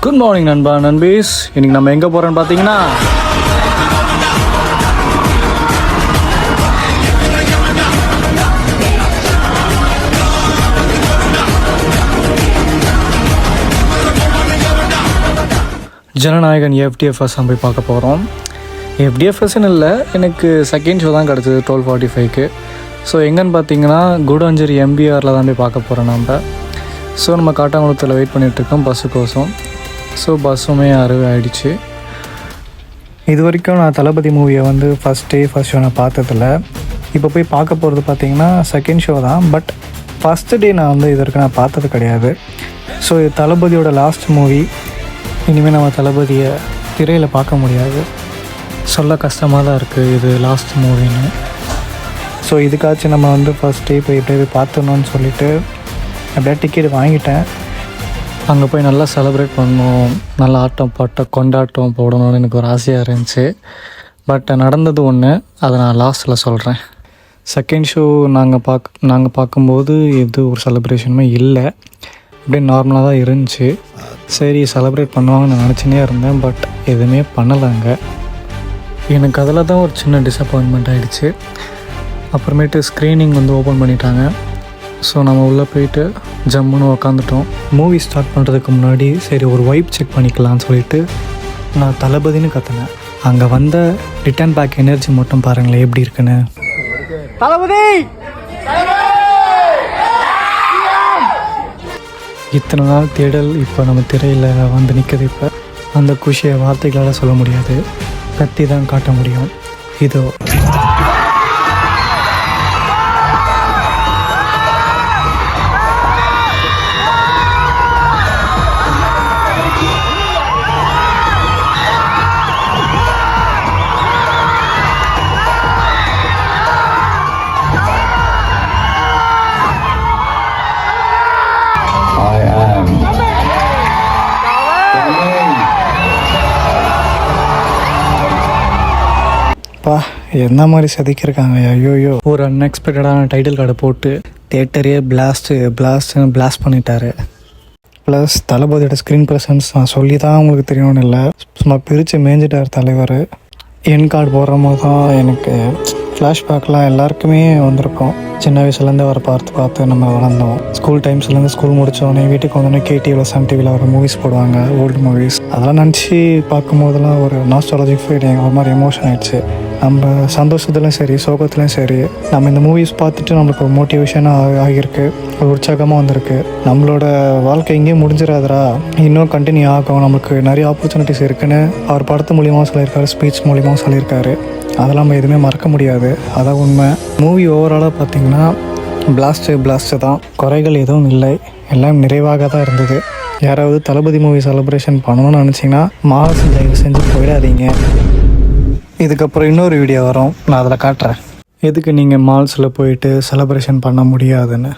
Good morning நண்பா நண்பீஸ். இன்றைக்கி நம்ம எங்கே போகிறோன்னு பார்த்தீங்கன்னா ஜனநாயகன் FDFS போய் பார்க்க போகிறோம். FDFSன்னு இல்லை, எனக்கு செகண்ட் ஷோ தான் கிடச்சிது 12:45. ஸோ எங்கன்னு பார்த்தீங்கன்னா கூடாஞ்சேரி MBRல தான் போய் பார்க்க போகிறோம் நம்ம. ஸோ நம்ம காட்டாங்குளத்தில் வெயிட் பண்ணிகிட்ருக்கோம் பஸ்ஸுக்கோசம். ஸோ பஸ்ஸுமே அறுவை ஆகிடுச்சு. இது வரைக்கும் நான் தளபதி மூவியை வந்து ஃபஸ்ட் ஷோ நான் பார்த்ததில்ல. இப்போ போய் பார்க்க போகிறது பார்த்திங்கன்னா செகண்ட் ஷோ தான். பட் ஃபஸ்ட்டு டே நான் வந்து இது வரைக்கும் நான் பார்த்தது கிடையாது. ஸோ இது தளபதியோட லாஸ்ட் மூவி. இனிமேல் நம்ம தளபதியை திரையில் பார்க்க முடியாது. சொல்ல கஷ்டமாக தான் இருக்குது இது லாஸ்ட் மூவின்னு. ஸோ இதுக்காச்சும் நம்ம வந்து ஃபஸ்ட் டே போய் எப்படியே போய் பார்த்துடணுன்னு சொல்லிவிட்டு அப்படியே டிக்கெட் வாங்கிட்டேன். அங்கே போய் நல்லா செலிப்ரேட் பண்ணணும், நல்லா ஆட்டம் பாட்டம் கொண்டாட்டம் போடணும்னு எனக்கு ஒரு ஆசையாக இருந்துச்சு. பட் நடந்தது ஒன்று, அதை நான் லாஸ்ட்டில் சொல்கிறேன். செகண்ட் ஷோ நாங்கள் பார்க்கும்போது இது ஒரு செலிப்ரேஷனுமே இல்லை, அப்படியே நார்மலாக தான் இருந்துச்சு. சரி செலிப்ரேட் பண்ணுவாங்கன்னு நான் நினச்சினே இருந்தேன். பட் எதுவுமே பண்ணலைங்க. எனக்கு அதில் தான் ஒரு சின்ன டிசப்பாயின்மெண்ட் ஆகிடுச்சு. அப்புறமேட்டு ஸ்க்ரீனிங் வந்து ஓப்பன் பண்ணிட்டாங்க. ஸோ நம்ம உள்ளே போயிட்டு ஜம்முன்னு உக்காந்துட்டோம். மூவி ஸ்டார்ட் பண்ணுறதுக்கு முன்னாடி சரி ஒரு வைப் செக் பண்ணிக்கலான்னு சொல்லிட்டு நான் தளபதினு கற்றுனேன். அங்கே வந்த ரிட்டர்ன் பேக் எனர்ஜி மட்டும் பாருங்களேன் எப்படி இருக்குன்னு. தளபதி இத்தனை நாள் தேடல் இப்போ நம்ம திரையில் வந்து நிற்குது. இப்போ அந்த குஷியை வார்த்தைகளால் சொல்ல முடியாது, கத்தி தான் காட்ட முடியும். இதோ என்ன மாதிரி சதிக்கிருக்காங்க. ஐயோயோ, ஒரு அன்எக்ஸ்பெக்டடான டைட்டில் கார்டை போட்டு தேட்டரே பிளாஸ்ட் பண்ணிட்டாரு. ப்ளஸ் தளபதியோட ஸ்க்ரீன் ப்ரெசன்ஸ் நான் சொல்லி தான் உங்களுக்கு தெரியணும்னு இல்லை, சும்மா பிரித்து மேய்ஞ்சிட்டார் தலைவர். என் கார்டு போடுற போது தான் எனக்கு ஃப்ளாஷ்பேக்லாம் எல்லாருக்குமே வந்திருக்கும். சின்ன வயசுலேருந்து அவரை பார்த்து நம்ம வளர்ந்தோம். ஸ்கூல் டைம்ஸ்லேருந்து ஸ்கூல் முடித்தோடனே வீட்டுக்கு வந்தோடனே KTVல சன் டிவியில் வர மூவிஸ் போடுவாங்க, ஓல்டு மூவிஸ். அதெல்லாம் நினச்சி பார்க்கும்போதெல்லாம் ஒரு நாஸ்டாலஜிக் ஃபீலிங், ஒரு மாதிரி எமோஷன் ஆகிடுச்சு. நம்ம சந்தோஷத்துலையும் சரி சோகத்துலையும் சரி நம்ம இந்த மூவிஸ் பார்த்துட்டு நம்மளுக்கு ஒரு மோட்டிவேஷனாக ஆகியிருக்கு, ஒரு உற்சாகமாக வந்திருக்கு. நம்மளோட வாழ்க்கை இங்கேயும் முடிஞ்சிடாதரா, இன்னும் கண்டினியூ ஆகும், நமக்கு நிறைய ஆப்பர்ச்சுனிட்டிஸ் இருக்குன்னு அவர் படத்து மூலியமாக சொல்லியிருக்காரு, ஸ்பீச் மூலியமாக சொல்லியிருக்காரு. அதெல்லாம் நம்ம எதுவுமே மறக்க முடியாது, அதான் உண்மை. மூவி ஓவராலாக பார்த்திங்கன்னா பிளாஸ்ட்டு தான், குறைகள் எதுவும் இல்லை, எல்லாம் நிறைவாக தான் இருந்தது. யாராவது தளபதி மூவி செலிப்ரேஷன் பண்ணணும்னு நினச்சிங்கன்னா மாஸ் செஞ்சு போயிடாதீங்க. இதுக்கப்புறம் இன்னொரு வீடியோ வரும், நான் அதில் காட்டுறேன் எதுக்கு நீங்கள் மால்ஸில் போயிட்டு செலிப்ரேஷன் பண்ண முடியாதுன்னு.